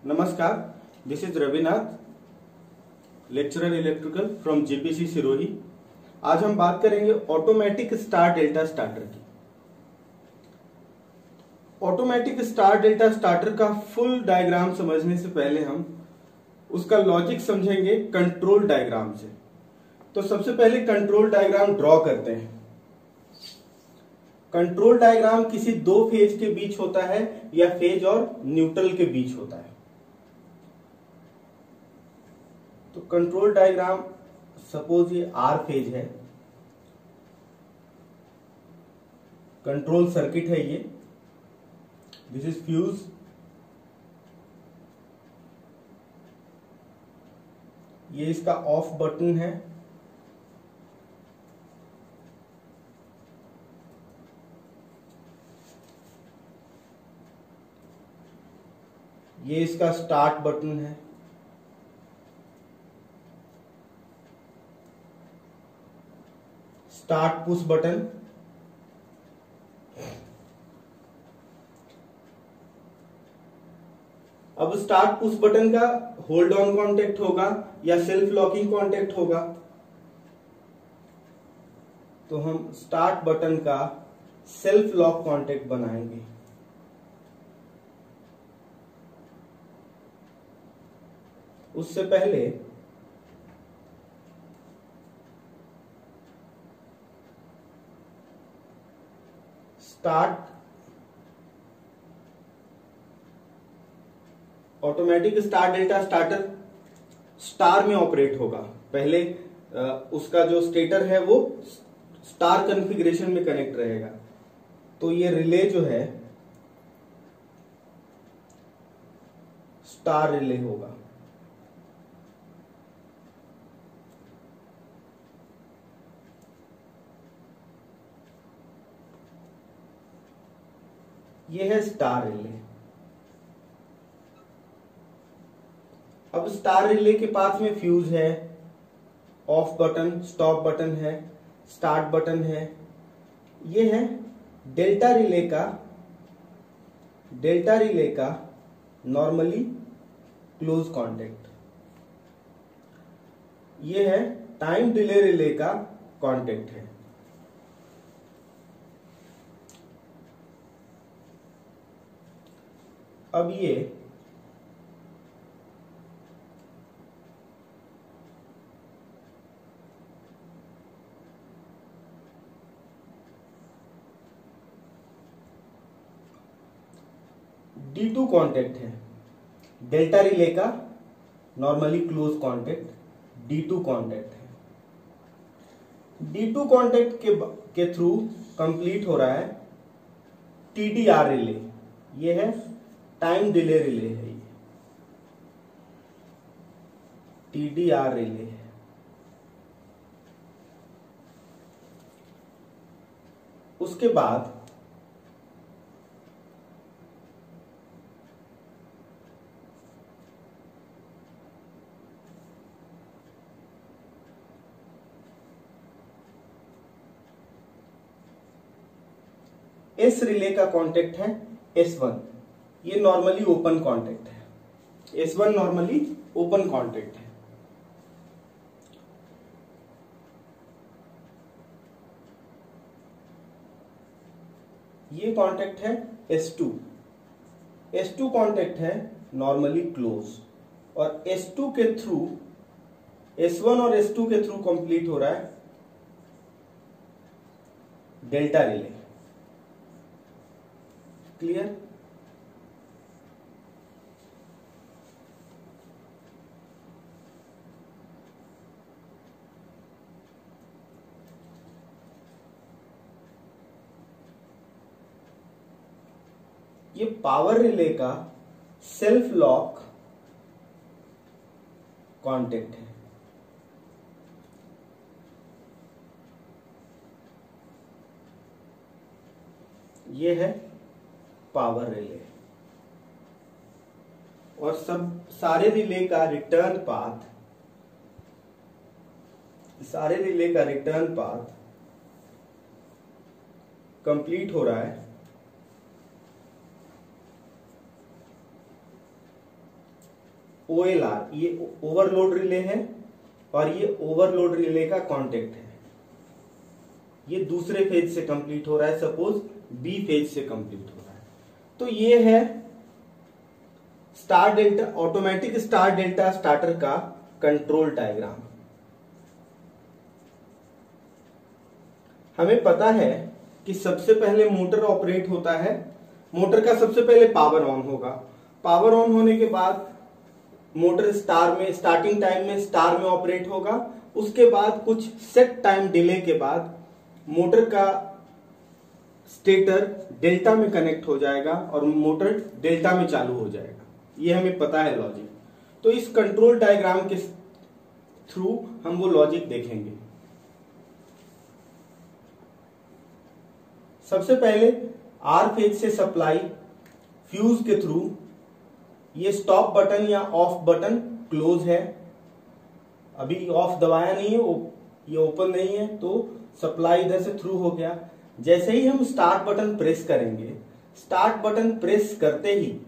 नमस्कार, this is Ravinath, lecturer electrical from JPC Sirohi. आज हम बात करेंगे ऑटोमेटिक स्टार डेल्टा स्टार्टर की। ऑटोमेटिक स्टार डेल्टा स्टार्टर का फुल डायग्राम समझने से पहले हम उसका लॉजिक समझेंगे कंट्रोल डायग्राम से। तो सबसे पहले कंट्रोल डायग्राम ड्रॉ करते हैं। कंट्रोल डायग्राम किसी दो फेज के बीच होता है या फेज और न्यूट्रल के बीच होता है। तो कंट्रोल डायग्राम, सपोज ये आर फेज है, कंट्रोल सर्किट है ये, दिस इज फ्यूज, ये इसका ऑफ बटन है, ये इसका स्टार्ट बटन है, स्टार्ट पुश बटन, अब स्टार्ट पुश बटन का होल्ड ऑन कांटेक्ट होगा या सेल्फ लॉकिंग कांटेक्ट होगा। तो हम स्टार्ट बटन का सेल्फ लॉक कांटेक्ट बनाएंगे। उससे पहले automatic star delta starter star में ऑपरेट होगा। पहले उसका जो स्टेटर है वो स्टार कॉन्फ़िगरेशन में कनेक्ट रहेगा। तो ये रिले जो है स्टार रिले होगा। ये है स्टार रिले। अब स्टार रिले के पास में फ्यूज है, ऑफ बटन, स्टॉप बटन है, स्टार्ट बटन है। ये है डेल्टा रिले का नॉर्मली क्लोज कांटेक्ट। ये है टाइम डिले रिले का कांटेक्ट है। अब ये D2 कांटेक्ट है, डेल्टा रिले का normally close contact D2 contact है। D2 कांटेक्ट के थ्रू कंप्लीट हो रहा है TDR रिले। ये है टाइम डिले रिले है, ये TDR रिले है। उसके बाद एस रिले का कांटेक्ट है S1। ये नॉर्मली ओपन कांटेक्ट है। S1 नॉर्मली ओपन कांटेक्ट है। ये कांटेक्ट है S2। S2 कांटेक्ट है नॉर्मली क्लोज, और S2 के थ्रू, S1 और S2 के थ्रू कंप्लीट हो रहा है डेल्टा रिले। क्लियर? ये पावर रिले का सेल्फ लॉक कांटेक्ट है। ये है पावर रिले। और सारे रिले का रिटर्न पाथ कंप्लीट हो रहा है OLR ये ओवरलोड रिले है और ये ओवरलोड रिले का कांटेक्ट है। ये दूसरे फेज से कंप्लीट हो रहा है, सपोज बी फेज से कंप्लीट हो रहा है। तो ये है star delta, automatic star delta starter का कंट्रोल डायग्राम। हमें पता है कि सबसे पहले मोटर ऑपरेट होता है। मोटर का सबसे पहले पावर ऑन होगा। पावर ऑन होने के बाद मोटर स्टार में, स्टार्टिंग टाइम में स्टार में ऑपरेट होगा। उसके बाद कुछ सेट टाइम डिले के बाद मोटर का स्टेटर डेल्टा में कनेक्ट हो जाएगा और मोटर डेल्टा में चालू हो जाएगा। ये हमें पता है लॉजिक। तो इस कंट्रोल डायग्राम के थ्रू हम वो लॉजिक देखेंगे। सबसे पहले आर फेज से सप्लाई फ्यूज के थ्रू, ये स्टॉप बटन या ऑफ बटन क्लोज है, अभी ऑफ दबाया नहीं है, ये ओपन नहीं है, तो सप्लाई इधर से थ्रू हो गया। जैसे ही हम स्टार्ट बटन प्रेस करेंगे, स्टार्ट बटन प्रेस करते ही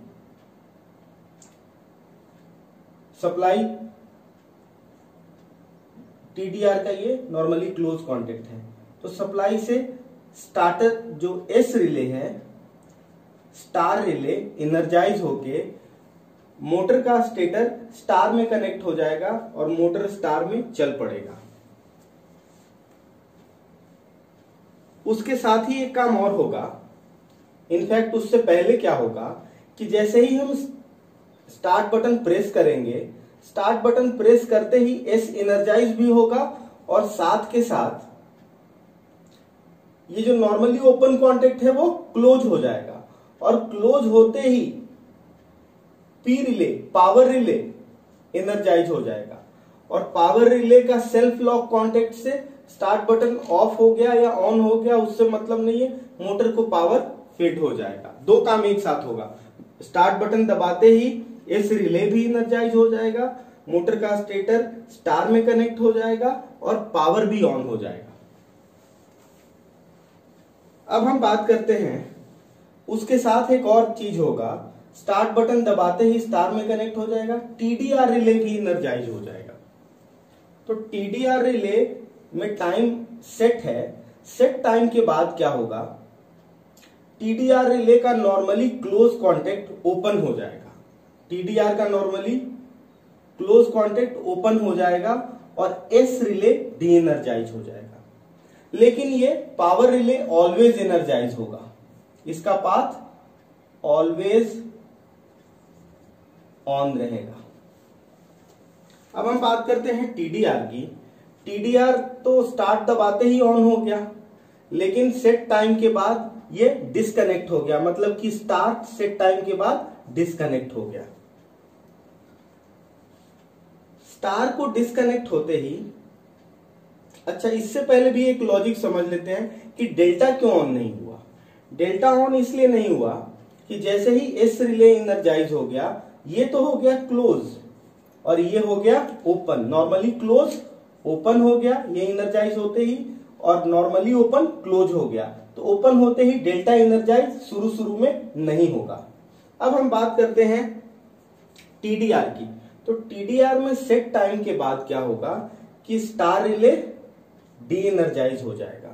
सप्लाई टीडीआर का ये नॉर्मली क्लोज कॉन्टेक्ट है, तो सप्लाई से स्टार्टर जो एस रिले है, स्टार रिले एनर्जाइज होके मोटर का स्टेटर स्टार में कनेक्ट हो जाएगा और मोटर स्टार में चल पड़ेगा। उसके साथ ही एक काम और होगा, इनफैक्ट उससे पहले क्या होगा कि जैसे ही हम स्टार्ट बटन प्रेस करेंगे, स्टार्ट बटन प्रेस करते ही एस एनर्जाइज भी होगा और साथ के साथ ये जो नॉर्मली ओपन कॉन्टेक्ट है वो क्लोज हो जाएगा। और क्लोज होते ही P relay, power relay energise हो जाएगा और पावर रिले का सेल्फ लॉक कॉन्टेक्ट से स्टार्ट बटन ऑफ हो गया या ऑन हो गया उससे मतलब नहीं है, मोटर को पावर फिट हो जाएगा। दो काम एक साथ होगा, स्टार्ट बटन दबाते ही इस रिले भी एनर्जाइज हो जाएगा, मोटर का स्टेटर स्टार में कनेक्ट हो जाएगा और पावर भी ऑन हो जाएगा। अब हम बात करते हैं, उसके साथ एक और चीज होगा, स्टार्ट बटन दबाते ही स्टार में कनेक्ट हो जाएगा, टीडीआर रिले भी एनर्जाइज हो जाएगा। तो टीडीआर रिले में टाइम सेट है, सेट टाइम के बाद क्या होगा, टीडीआर रिले का नॉर्मली क्लोज कॉन्टेक्ट ओपन हो जाएगा, टीडीआर का नॉर्मली क्लोज कॉन्टेक्ट ओपन हो जाएगा और एस रिले डी एनर्जाइज हो जाएगा। लेकिन ये पावर रिले ऑलवेज एनर्जाइज होगा, इसका पाथ ऑलवेज ऑन रहेगा। अब हम बात करते हैं टीडीआर की। टीडीआर तो स्टार्ट दबाते ही ऑन हो गया, लेकिन सेट टाइम के बाद ये डिस्कनेक्ट हो गया, मतलब कि स्टार्ट सेट टाइम के बाद डिस्कनेक्ट हो गया। स्टार को डिस्कनेक्ट होते ही, अच्छा इससे पहले भी एक लॉजिक समझ लेते हैं कि डेल्टा क्यों ऑन नहीं हुआ। डेल्टा ऑन इसलिए नहीं हुआ कि जैसे ही एस रिले एनर्जाइज हो गया, ये तो हो गया क्लोज और ये हो गया ओपन। नॉर्मली क्लोज ओपन हो गया ये एनर्जाइज होते ही, और नॉर्मली ओपन क्लोज हो गया, तो ओपन होते ही डेल्टा एनर्जाइज शुरू में नहीं होगा। अब हम बात करते हैं टीडीआर की। तो टीडीआर में सेट टाइम के बाद क्या होगा कि स्टार रिले डी एनर्जाइज हो जाएगा।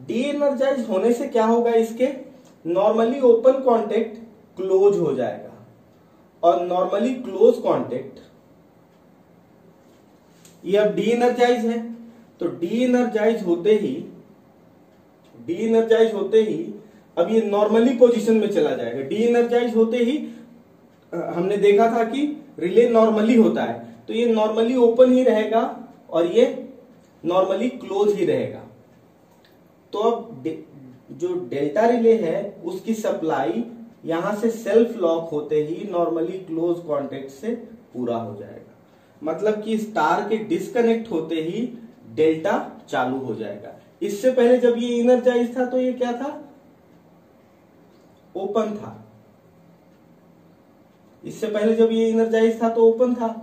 डी एनर्जाइज होने से क्या होगा, इसके नॉर्मली ओपन कॉन्टेक्ट क्लोज हो जाएगा और नॉर्मली क्लोज कॉन्टेक्ट, ये अब डी एनर्जाइज है, तो डी एनर्जाइज होते ही अब ये नॉर्मली पोजीशन में चला जाएगा। डी एनर्जाइज होते ही हमने देखा था कि रिले नॉर्मली होता है, तो ये नॉर्मली ओपन ही रहेगा और ये नॉर्मली क्लोज ही रहेगा। तो अब जो डेल्टा रिले है उसकी सप्लाई यहां से सेल्फ लॉक होते ही नॉर्मली क्लोज कॉन्टेक्ट से पूरा हो जाएगा, मतलब कि स्टार के डिस्कनेक्ट होते ही डेल्टा चालू हो जाएगा। इससे पहले जब ये एनर्जाइज था तो ये क्या था, ओपन था। इससे पहले जब ये एनर्जाइज था तो ओपन था।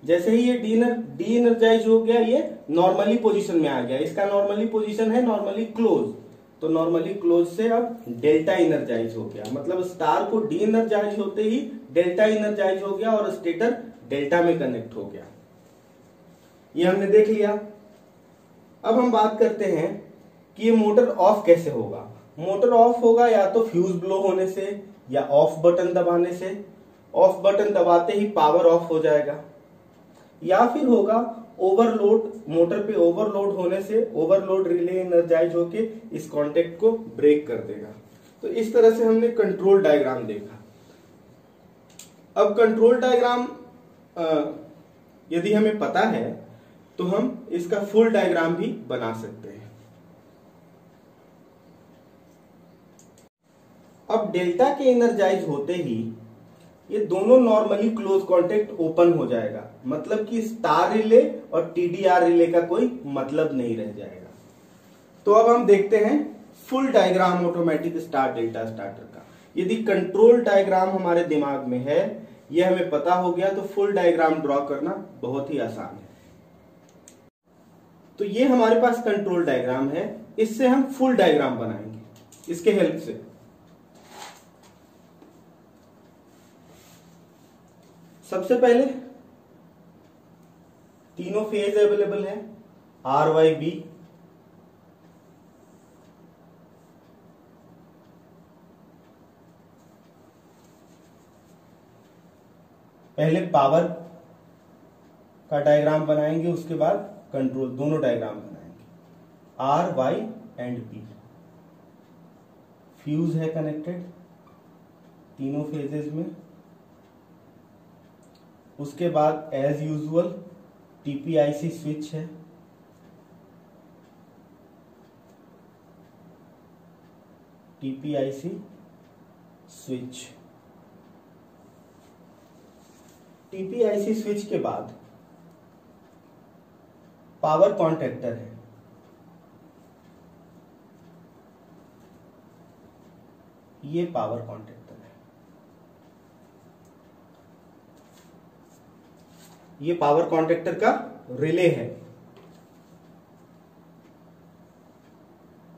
जैसे ही ये डी एनर्जाइज हो गया, ये नॉर्मली पोजीशन में आ गया। इसका नॉर्मली पोजीशन है नॉर्मली क्लोज, तो नॉर्मली क्लोज से अब डेल्टा इनर्जाइज हो गया, मतलब स्टार को डी इनर्जाइज होते ही डेल्टा इनर्जाइज हो गया और स्टेटर डेल्टा में कनेक्ट हो गया। ये हमने देख लिया। अब हम बात करते हैं कि ये मोटर ऑफ कैसे होगा। मोटर ऑफ होगा या तो फ्यूज ब्लो होने से या ऑफ बटन दबाने से। ऑफ बटन दबाते ही पावर ऑफ हो जाएगा, या फिर होगा ओवरलोड, मोटर पे ओवरलोड होने से ओवरलोड रिले एनर्जाइज होके इस कांटेक्ट को ब्रेक कर देगा। तो इस तरह से हमने कंट्रोल डायग्राम देखा। अब कंट्रोल डायग्राम यदि हमें पता है तो हम इसका फुल डायग्राम भी बना सकते हैं। अब डेल्टा के एनर्जाइज होते ही ये दोनों नॉर्मली क्लोज कांटेक्ट ओपन हो जाएगा, मतलब कि स्टार रिले और टीडीआर रिले का कोई मतलब नहीं रह जाएगा। तो अब हम देखते हैं full diagram automatic star delta starter का। यदि कंट्रोल डायग्राम हमारे दिमाग में है, यह हमें पता हो गया, तो फुल डायग्राम ड्रॉ करना बहुत ही आसान है। तो ये हमारे पास कंट्रोल डायग्राम है, इससे हम फुल डायग्राम बनाएंगे इसके हेल्प से। सबसे पहले तीनों फेज अवेलेबल है, आर वाई बी। पहले पावर का डायग्राम बनाएंगे, उसके बाद कंट्रोल, दोनों डायग्राम बनाएंगे, R Y and B. Fuse है कनेक्टेड तीनों फेजेस में। उसके बाद एज यूजुअल टीपीआईसी स्विच है। टीपीआईसी स्विच, टीपीआईसी स्विच के बाद पावर कॉन्टैक्टर है। ये पावर कॉन्टैक्टर है, ये पावर कॉन्टैक्टर का रिले है।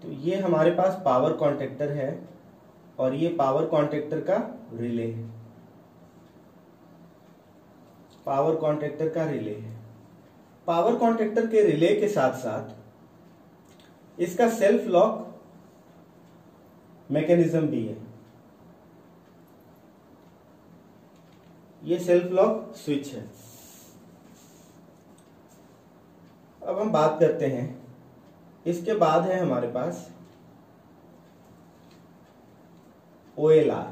तो ये हमारे पास पावर कॉन्टैक्टर है और ये पावर कॉन्टैक्टर का रिले है। पावर कॉन्टैक्टर का रिले है। पावर कॉन्टैक्टर के रिले के साथ साथ इसका सेल्फ लॉक मैकेनिज्म भी है। ये सेल्फ लॉक स्विच है। अब हम बात करते हैं, इसके बाद है हमारे पास OLR,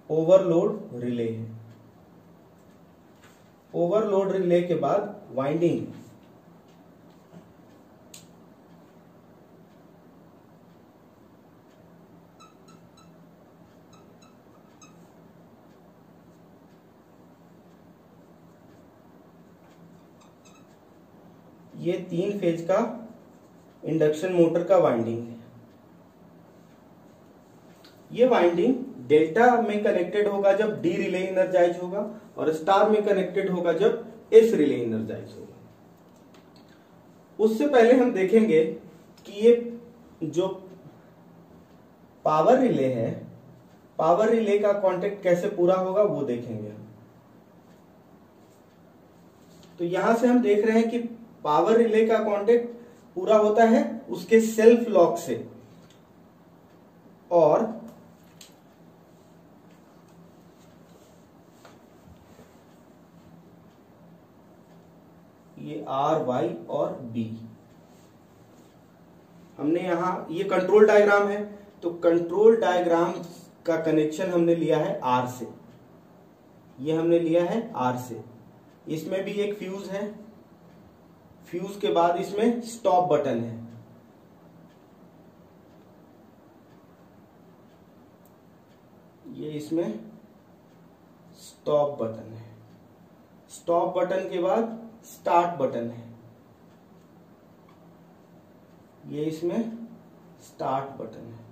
ओवरलोड रिले है। ओवरलोड रिले के बाद वाइंडिंग, ये 3 फेज का इंडक्शन मोटर का वाइंडिंग है। ये वाइंडिंग डेल्टा में कनेक्टेड होगा जब डी रिले एनर्जाइज होगा, और स्टार में कनेक्टेड होगा जब एस रिले एनर्जाइज होगा। उससे पहले हम देखेंगे कि ये जो पावर रिले है, पावर रिले का कांटेक्ट कैसे पूरा होगा वो देखेंगे हम। तो यहां से हम देख रहे हैं कि पावर रिले का कांटेक्ट पूरा होता है उसके सेल्फ लॉक से, और ये आर वाई और बी हमने यहां, ये कंट्रोल डायग्राम है, तो कंट्रोल डायग्राम का कनेक्शन हमने लिया है आर से। ये हमने लिया है आर से। इसमें भी एक फ्यूज है, फ्यूज के बाद इसमें स्टॉप बटन है। ये इसमें स्टॉप बटन है। स्टॉप बटन के बाद स्टार्ट बटन है। ये इसमें स्टार्ट बटन है।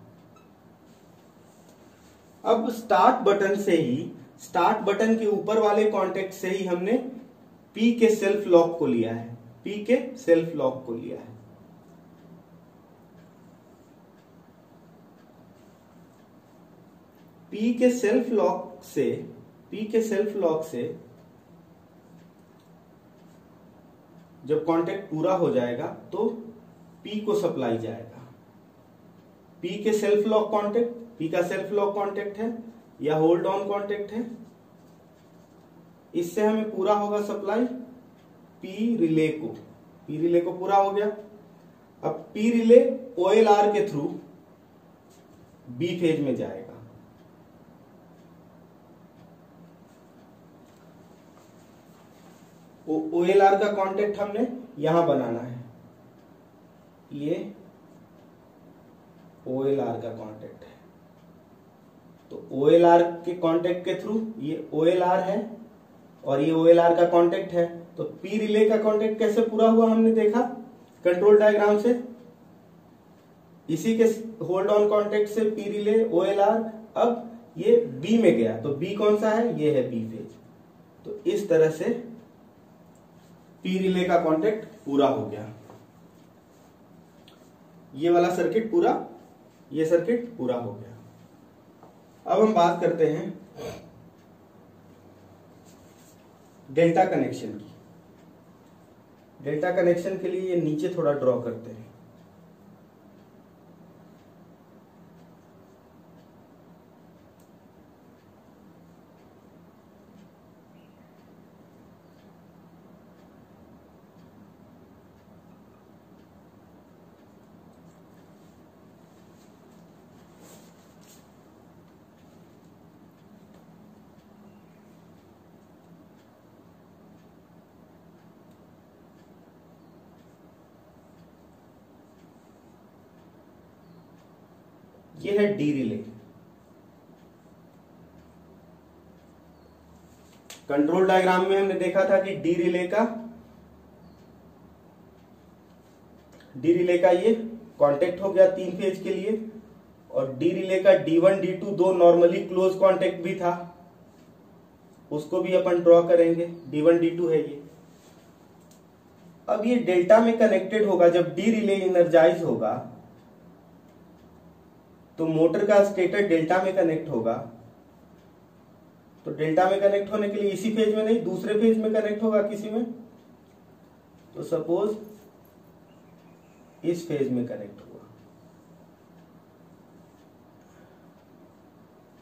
अब स्टार्ट बटन से ही, स्टार्ट बटन के ऊपर वाले कांटेक्ट से ही हमने पी के सेल्फ लॉक को लिया है। पी के सेल्फ लॉक को लिया है। P के सेल्फ लॉक से जब कांटेक्ट पूरा हो जाएगा तो P को सप्लाई जाएगा। P का सेल्फ लॉक कांटेक्ट है या होल्ड ऑन कांटेक्ट है, इससे हमें पूरा होगा सप्लाई P रिले को पूरा हो गया। अब P रिले OLR के थ्रू B फेज में जाएगा। OLR का कांटेक्ट हमने यहां बनाना है, ये OLR का कांटेक्ट है। तो OLR के कांटेक्ट के थ्रू ये OLR है और ये OLR का कांटेक्ट है। तो P रिले का कांटेक्ट कैसे पूरा हुआ हमने देखा कंट्रोल डायग्राम से। इसी के होल्ड ऑन कांटेक्ट से P रिले OLR, अब ये B में गया तो B कौन सा है, ये है B फेज। तो इस तरह से P रिले का कांटेक्ट पूरा हो गया। ये वाला सर्किट पूरा, ये सर्किट पूरा हो गया। अब हम बात करते हैं डेल्टा कनेक्शन की। डेल्टा कनेक्शन के लिए ये नीचे थोड़ा ड्रॉ करते हैं। ये है डी रिले। कंट्रोल डायग्राम में हमने देखा था कि डी रिले का ये कांटेक्ट हो गया 3 फेज के लिए, और डी रिले का D1 D2 दो नॉर्मली क्लोज कांटेक्ट भी था, उसको भी अपन ड्रॉ करेंगे। D1 D2 है ये। अब ये डेल्टा में कनेक्टेड होगा। जब डी रिले एनर्जाइज होगा तो मोटर का स्टेटर डेल्टा में कनेक्ट होगा। तो डेल्टा में कनेक्ट होने के लिए इसी फेज में नहीं, दूसरे फेज में कनेक्ट होगा किसी में। तो सपोज इस फेज में कनेक्ट हुआ।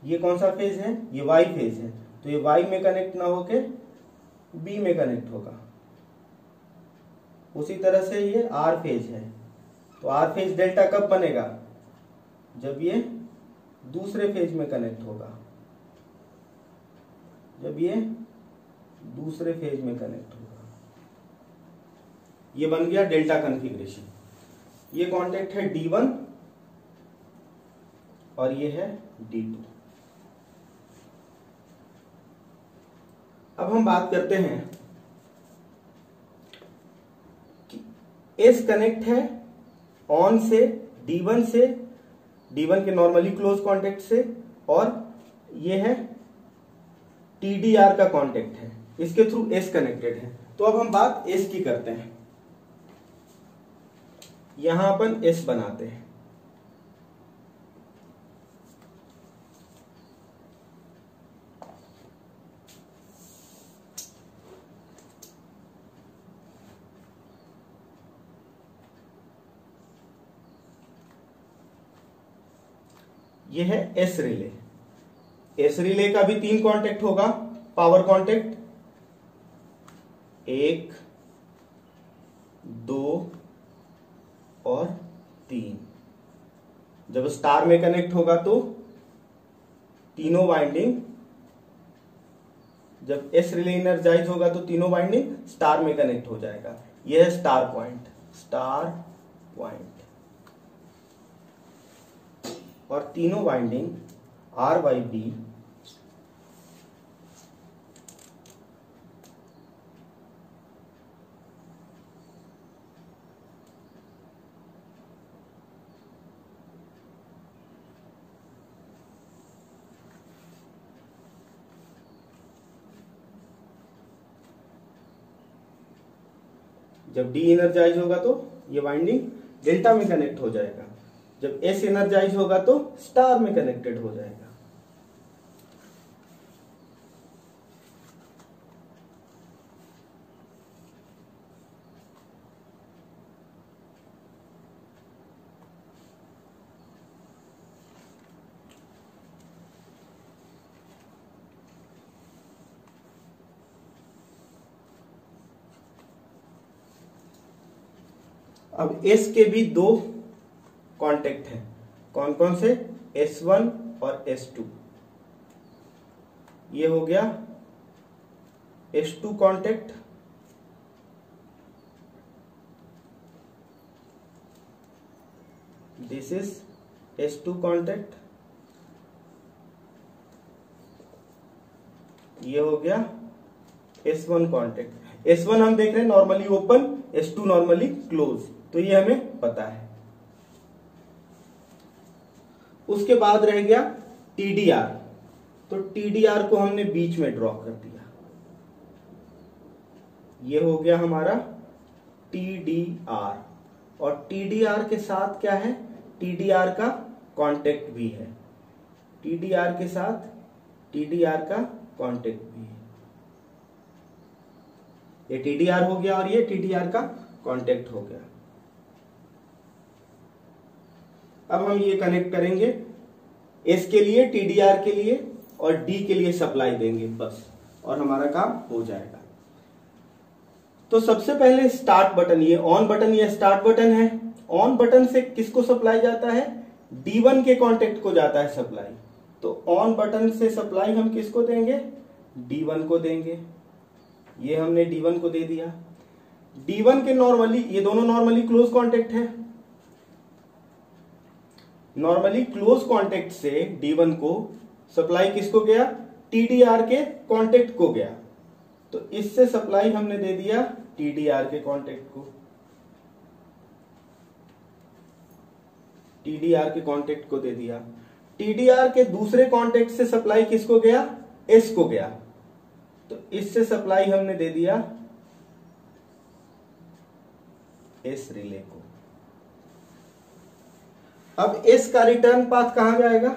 ये कौन सा फेज है, ये वाई फेज है। तो ये वाई में कनेक्ट ना होके बी में कनेक्ट होगा। उसी तरह से ये आर फेज है। तो आर फेज डेल्टा कब बनेगा, जब ये दूसरे फेज में कनेक्ट होगा। जब ये दूसरे फेज में कनेक्ट होगा, ये बन गया डेल्टा कॉन्फ़िगरेशन। ये कांटेक्ट है D1 और ये है D2। अब हम बात करते हैं कि S कनेक्ट है ऑन से D1 के नॉर्मली क्लोज कांटेक्ट से, और ये है TDR का कांटेक्ट है, इसके थ्रू S कनेक्टेड है। तो अब हम बात S की करते हैं। यहां अपन S बनाते हैं। ये है एस रिले। एस रिले का भी 3 कांटेक्ट होगा, पावर कांटेक्ट 1, 2 और 3। जब स्टार में कनेक्ट होगा तो तीनों वाइंडिंग, जब एस रिले एनर्जाइज होगा तो तीनों वाइंडिंग स्टार में कनेक्ट हो जाएगा। यह है स्टार पॉइंट, और तीनों वाइंडिंग आर बाई बी जब डी एनर्जाइज होगा तो ये वाइंडिंग डेल्टा में कनेक्ट हो जाएगा। जब एस एनर्जाइज होगा तो स्टार में कनेक्टेड हो जाएगा। अब S के भी दो कांटेक्ट हैं, कौन कौन से? S1 और S2। ये हो गया S2 contact, this is S2 contact, ये हो गया S1 कांटेक्ट। S1 हम देख रहे हैं normally open, S2 normally close, तो ये हमें पता है। उसके बाद रह गया TDR, तो TDR को हमने बीच में ड्रॉ कर दिया, ये हो गया हमारा TDR। और TDR के साथ क्या है? TDR का कांटेक्ट भी है, TDR के साथ TDR का कांटेक्ट भी है। ये TDR हो गया और ये TDR का कांटेक्ट हो गया। अब हम ये कनेक्ट करेंगे, S के लिए, TDR के लिए और D के लिए सप्लाई देंगे बस, और हमारा काम हो जाएगा। तो सबसे पहले स्टार्ट बटन, ये ऑन बटन, ये स्टार्ट बटन है। ऑन बटन से किसको सप्लाई जाता है? D1 के कांटेक्ट को जाता है सप्लाई। तो ऑन बटन से सप्लाई हम किसको देंगे? D1 को देंगे। ये हमने D1 को दे दिया। D1 के नॉर्मली, ये दोनों नॉर्मली क्लोज कांटेक्ट है, नॉर्मली क्लोज कांटेक्ट से D1 को सप्लाई किसको गया? TDR के कांटेक्ट को गया। तो इससे सप्लाई हमने दे दिया TDR के कांटेक्ट को, TDR के कांटेक्ट को दे दिया। TDR के दूसरे कांटेक्ट से सप्लाई किसको गया? S को गया। तो इससे सप्लाई हमने दे दिया S रिले को। अब S का रिटर्न पाथ कहां जाएगा?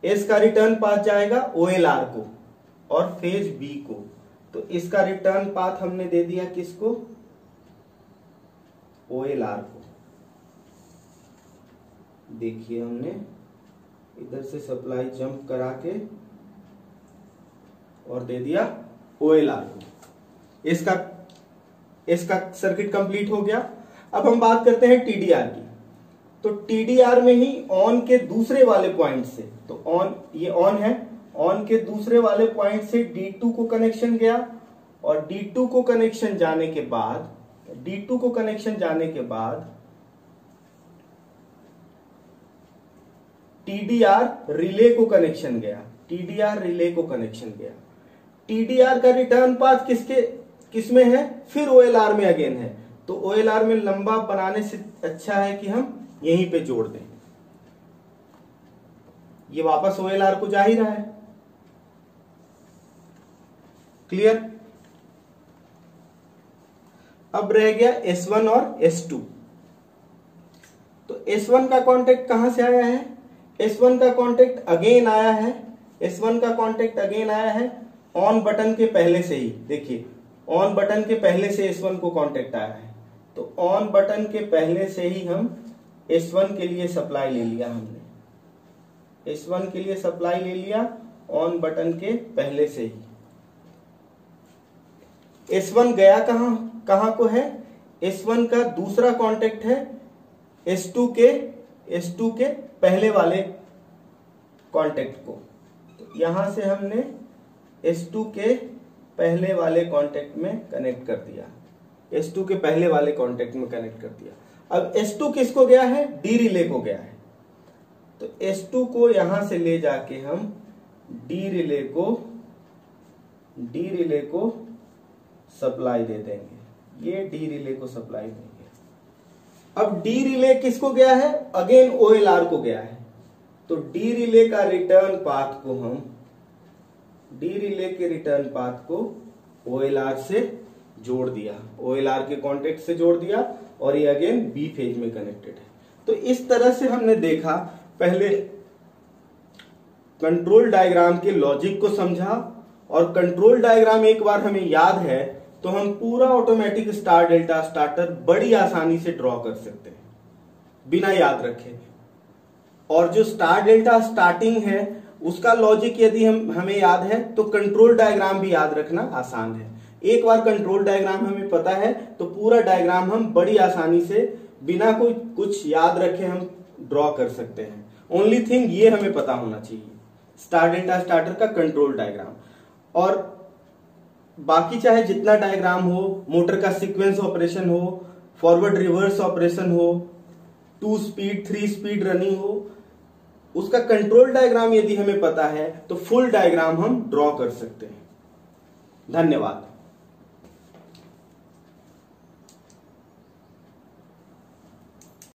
S का रिटर्न पाथ जाएगा OLR को और फेज B को। तो इसका रिटर्न पाथ हमने दे दिया किसको? OLR को। देखिए हमने इधर से सप्लाई जंप करा के और दे दिया OLR को। इसका सर्किट कंप्लीट हो गया। अब हम बात करते हैं TDR की। तो TDR में ही ऑन के दूसरे वाले पॉइंट से, तो ऑन, ये ऑन है, ऑन के दूसरे वाले पॉइंट से D2 को कनेक्शन गया और D2 को कनेक्शन जाने के बाद, D2 को कनेक्शन जाने के बाद TDR रिले को कनेक्शन गया, TDR रिले को कनेक्शन गया। TDR का रिटर्न पाथ किसमें है? फिर OLR में अगेन है। तो OLR में लंबा बनाने से अच्छा है कि हम यहीं पे जोड़ दें। ये वापस OLR को जा ही रहा है। क्लियर? अब रह गया S1 और S2। तो S1 का कांटेक्ट कहां से आया है? S1 का कांटेक्ट अगेन आया है, S1 का कांटेक्ट अगेन आया है ऑन बटन के पहले से ही। देखिए ऑन बटन के पहले से S1 को कांटेक्ट आया है, तो ऑन बटन के पहले से ही हम S1 के लिए सप्लाई ले लिया हमने, S1 के लिए सप्लाई ले लिया ऑन बटन के पहले से ही। S1 गया कहां को है? S1 का दूसरा कांटेक्ट है S2 के पहले वाले कांटेक्ट को। तो यहां से हमने S2 के पहले वाले कांटेक्ट में कनेक्ट कर दिया, S2 के पहले वाले कांटेक्ट में कनेक्ट कर दिया। अब S2 किसको गया है? D रिले को गया है। तो S2 को यहां से ले जाके हम D रिले को सप्लाई दे देंगे, ये D रिले को सप्लाई देंगे। अब D रिले किसको गया है? अगेन OLR को गया है। तो D रिले का रिटर्न पाथ को हम, D रिले के रिटर्न पाथ को OLR से जोड़ दिया, OLR के कांटेक्ट से जोड़ दिया और ये अगेन B फेज में कनेक्टेड है। तो इस तरह से हमने देखा, पहले कंट्रोल डायग्राम के लॉजिक को समझा, और कंट्रोल डायग्राम एक बार हमें याद है तो हम पूरा ऑटोमेटिक स्टार डेल्टा स्टार्टर बड़ी आसानी से ड्रॉ कर सकते हैं बिना याद रखे। और जो स्टार डेल्टा स्टार्टिंग है उसका लॉजिक यदि हमें याद है तो कंट्रोल डायग्राम भी याद रखना आसान है, एक बार कंट्रोल डायग्राम हमें पता है तो पूरा डायग्राम हम बड़ी आसानी से बिना कोई कुछ याद रखे हम ड्रॉ कर सकते हैं। ओनली थिंग ये हमें पता होना चाहिए, स्टार डेल्टा स्टार्टर का कंट्रोल डायग्राम। और बाकी चाहे जितना डायग्राम हो, मोटर का सीक्वेंस ऑपरेशन हो, फॉरवर्ड रिवर्स ऑपरेशन हो, 2 स्पीड 3 स्पीड रनिंग हो, उसका कंट्रोल डायग्राम यदि हमें पता है तो फुल डायग्राम हम ड्रॉ कर सकते हैं। धन्यवाद।